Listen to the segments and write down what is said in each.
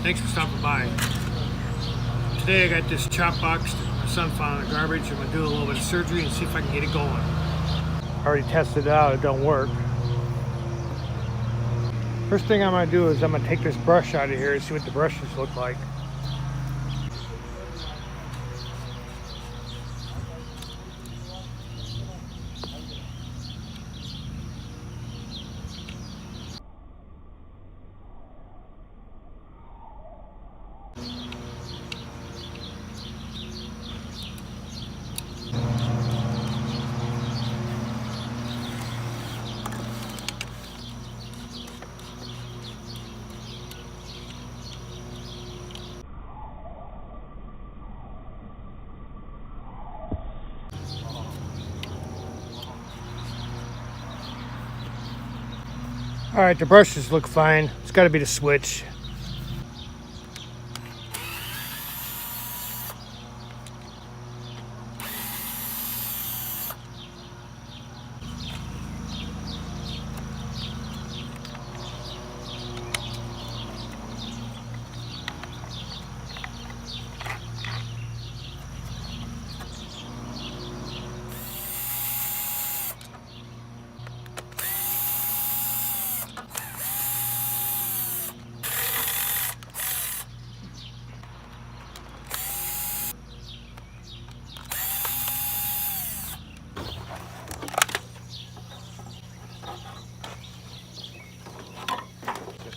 Thanks for stopping by. Today I got this chop box that my son found in the garbage. I'm gonna do a little bit of surgery and see if I can get it going. I already tested it out, it don't work. First thing I'm gonna do is I'm gonna take this brush out of here and see what the brushes look like. All right, the brushes look fine. It's got to be the switch.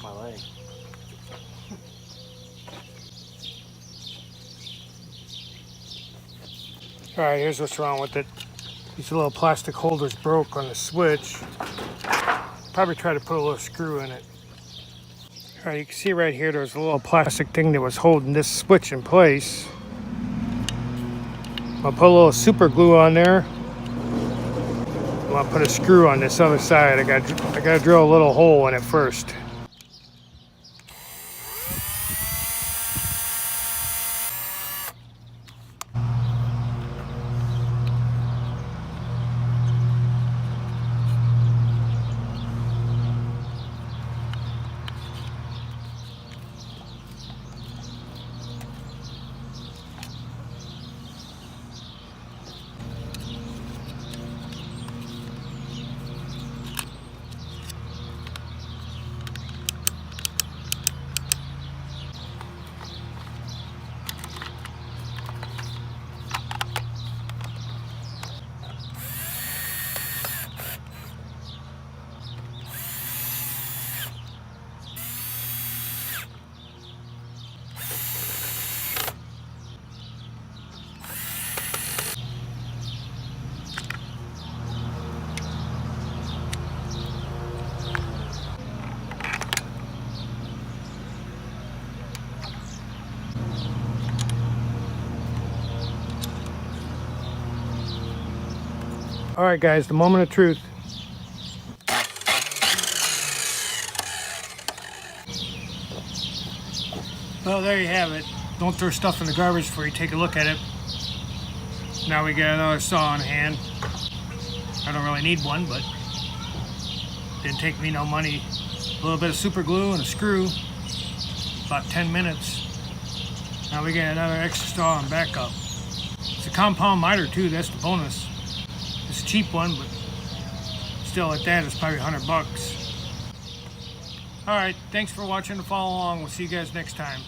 My leg. All right, here's what's wrong with it. These little plastic holders broke on the switch. Probably try to put a little screw in it. All right, you can see right here, there's a little plastic thing that was holding this switch in place. I'll put a little super glue on there. I'll put a screw on this other side. I gotta drill a little hole in it first. All right, guys, the moment of truth. Well, there you have it. Don't throw stuff in the garbage before you take a look at it. Now we got another saw on hand. I don't really need one, but didn't take me no money. A little bit of super glue and a screw. About 10 minutes. Now we got another extra saw and backup. It's a compound miter too, that's the bonus. It's a cheap one, but still at that, it's probably $100. All right, thanks for watching and follow along. We'll see you guys next time.